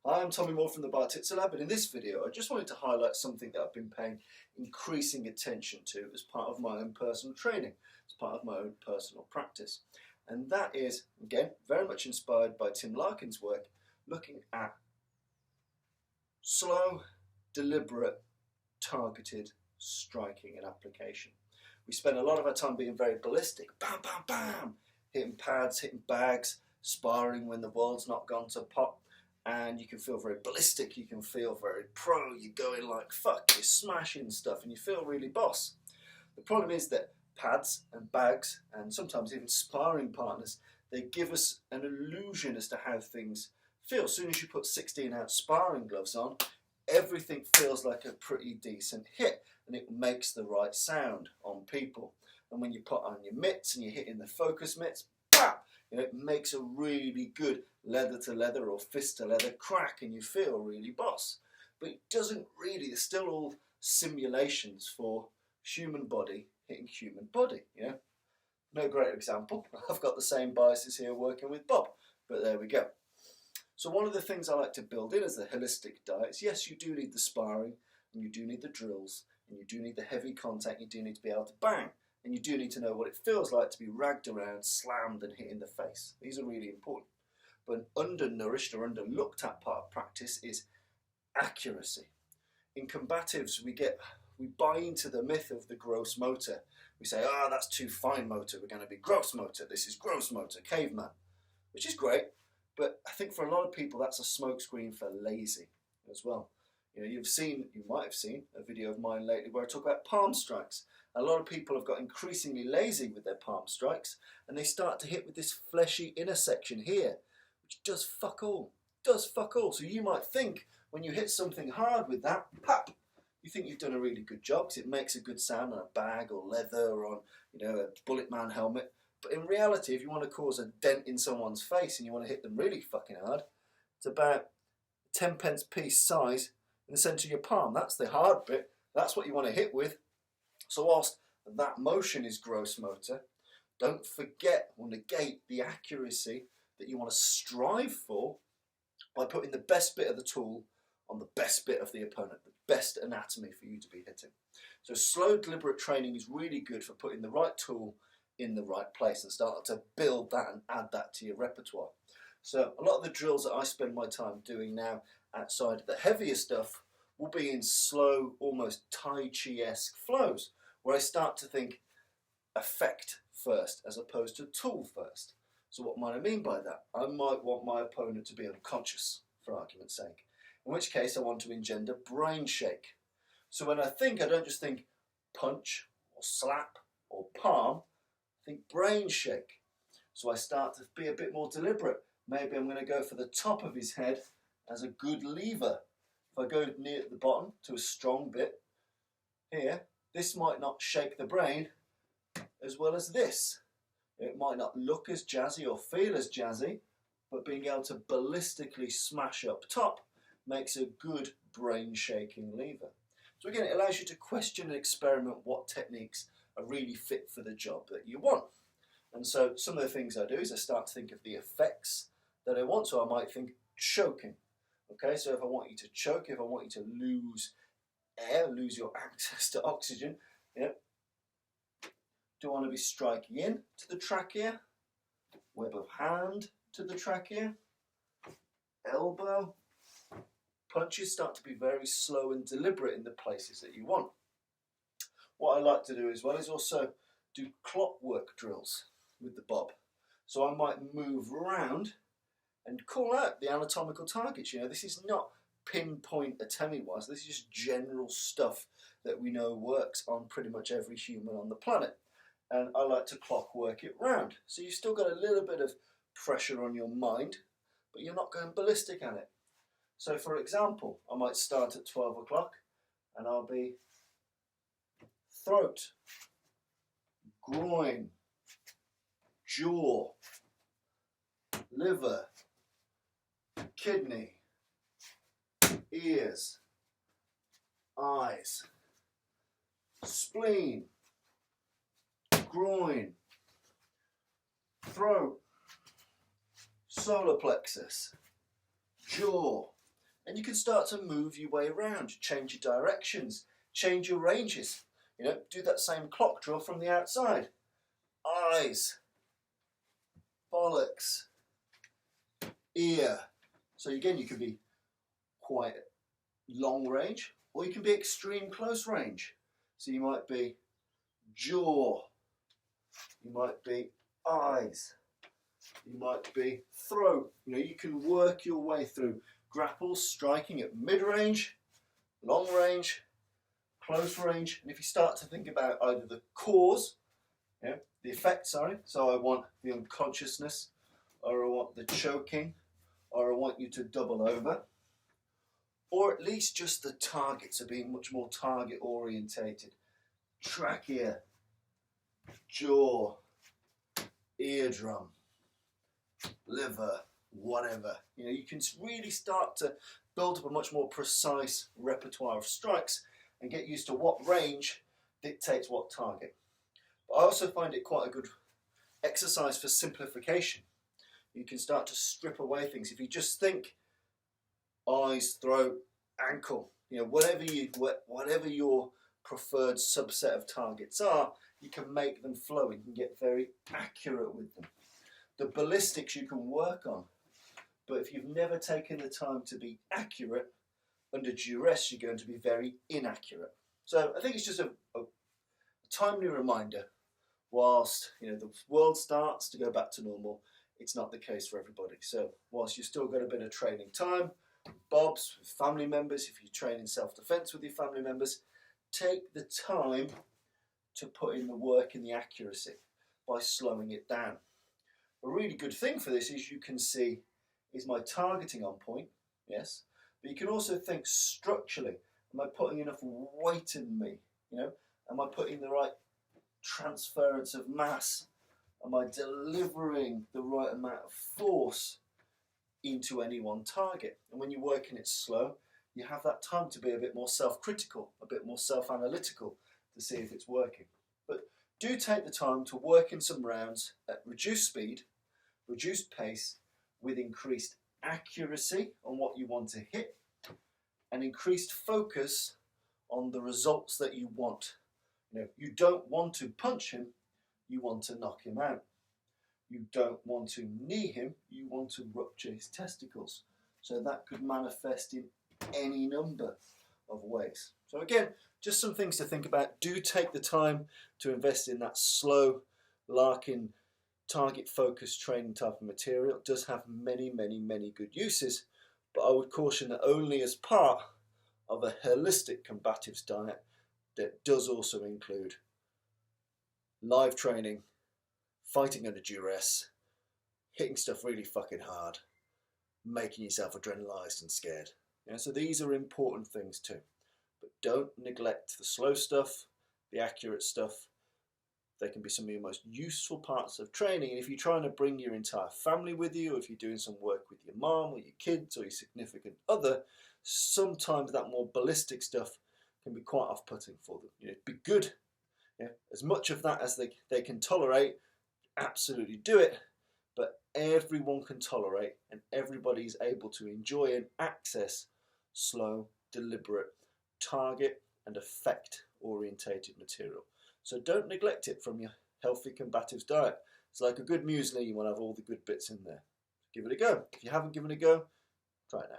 Hi, I'm Tommy Moore from the Bartitsu Lab, and in this video I just wanted to highlight something that I've been paying increasing attention to as part of my own personal training, as part of my own personal practice. And that is, again, very much inspired by Tim Larkin's work, looking at slow, deliberate, targeted striking and application. We spend a lot of our time being very ballistic, bam, bam, bam, hitting pads, hitting bags, sparring when the world's not gone to pot. And you can feel very ballistic, you can feel very pro, you're going like fuck, you're smashing stuff and you feel really boss. The problem is that pads and bags and sometimes even sparring partners, they give us an illusion as to how things feel. As soon as you put 16-ounce sparring gloves on, everything feels like a pretty decent hit and it makes the right sound on people. And when you put on your mitts and you're hitting the focus mitts, bam! It makes a really good leather to leather or fist to leather crack and you feel really boss. But it doesn't really, there's still all simulations for human body hitting human body. No great example. I've got the same biases here working with Bob, but there we go. So one of the things I like to build in as the holistic diet is, yes, you do need the sparring and you do need the drills and you do need the heavy contact, you do need to be able to bang. And you do need to know what it feels like to be ragged around, slammed and hit in the face. These are really important. But an undernourished or underlooked at part of practice is accuracy. In combatives, we buy into the myth of the gross motor. We say, that's too fine motor, we're going to be gross motor. This is gross motor, caveman, which is great. But I think for a lot of people, that's a smokescreen for lazy as well. You might have seen a video of mine lately where I talk about palm strikes. A lot of people have got increasingly lazy with their palm strikes and they start to hit with this fleshy inner section here, which does fuck all. So you might think when you hit something hard with that, pop, you think you've done a really good job because it makes a good sound on a bag or leather or on a bullet man helmet. But in reality, if you want to cause a dent in someone's face and you want to hit them really fucking hard, it's about 10 pence piece size in the centre of your palm. That's the hard bit. That's what you want to hit with. So whilst that motion is gross motor, don't forget or negate the accuracy that you want to strive for by putting the best bit of the tool on the best bit of the opponent, the best anatomy for you to be hitting. So slow, deliberate training is really good for putting the right tool in the right place and start to build that and add that to your repertoire. So a lot of the drills that I spend my time doing now outside of the heavier stuff will be in slow, almost Tai Chi-esque flows, where I start to think effect first as opposed to tool first. So what might I mean by that? I might want my opponent to be unconscious, for argument's sake, in which case I want to engender brain shake. So when I think, I don't just think punch or slap or palm, I think brain shake. So I start to be a bit more deliberate. Maybe I'm going to go for the top of his head as a good lever. If I go near the bottom to a strong bit here, this might not shake the brain as well as this. It might not look as jazzy or feel as jazzy, but being able to ballistically smash up top makes a good brain shaking lever. So again, it allows you to question and experiment what techniques are really fit for the job that you want. And so some of the things I do is I start to think of the effects that I want. So I might think choking. Okay, so if I want you to choke, if I want you to lose air, lose your access to oxygen, do I want to be striking in to the trachea, web of hand to the trachea, elbow? Punches start to be very slow and deliberate in the places that you want. What I like to do as well is also do clockwork drills with the bob. So I might move around and call out the anatomical targets. This is not pinpoint atemi-wise, this is just general stuff that we know works on pretty much every human on the planet. And I like to clockwork it round. So you've still got a little bit of pressure on your mind, but you're not going ballistic at it. So for example, I might start at 12 o'clock and I'll be throat, groin, jaw, liver, kidney, ears, eyes, spleen, groin, throat, solar plexus, jaw, And you can start to move your way around, change your directions, change your ranges. You know, do that same clock drill from the outside. Eyes, bollocks, ear. So again, you can be quite long range, or you can be extreme close range. So you might be jaw, you might be eyes, you might be throat. You know, you can work your way through grapples, striking at mid-range, long range, close range. And if you start to think about either the cause, the effect, sorry, so I want the unconsciousness, or I want the choking, or I want you to double over, or at least just the targets are being much more target orientated. Trachea, jaw, eardrum, liver, whatever. You know, you can really start to build up a much more precise repertoire of strikes and get used to what range dictates what target. But I also find it quite a good exercise for simplification. You can start to strip away things. If you just think eyes, throat, ankle, you know, whatever your preferred subset of targets are, you can make them flow. You can get very accurate with them. The ballistics you can work on, but if you've never taken the time to be accurate, under duress you're going to be very inaccurate. So I think it's just a timely reminder, whilst the world starts to go back to normal, it's not the case for everybody. So whilst you've still got a bit of training time, bobs with family members, if you train in self-defense with your family members, take the time to put in the work and the accuracy by slowing it down. A really good thing for this is you can see, is my targeting on point? Yes. But you can also think structurally, am I putting enough weight in me? You know, am I putting the right transference of mass? Am I delivering the right amount of force into any one target? And when you're working it slow, you have that time to be a bit more self-critical, a bit more self-analytical to see if it's working. But do take the time to work in some rounds at reduced speed, reduced pace, with increased accuracy on what you want to hit, and increased focus on the results that you want. You don't want to punch him, you want to knock him out. You don't want to knee him, you want to rupture his testicles. So that could manifest in any number of ways. So again, just some things to think about. Do take the time to invest in that slow, larking, target-focused training type of material. It does have many, many, many good uses, but I would caution that only as part of a holistic combatives diet that does also include live training, fighting under duress, hitting stuff really fucking hard, making yourself adrenalized and scared. So these are important things too. But don't neglect the slow stuff, the accurate stuff. They can be some of your most useful parts of training. And if you're trying to bring your entire family with you, or if you're doing some work with your mom or your kids or your significant other, sometimes that more ballistic stuff can be quite off-putting for them. It'd be good, as much of that as they can tolerate, absolutely do it, but everyone can tolerate and everybody's able to enjoy and access slow, deliberate, target and effect orientated material. So don't neglect it from your healthy combatives diet. It's like a good muesli, you want to have all the good bits in there. Give it a go. If you haven't given it a go, try it now.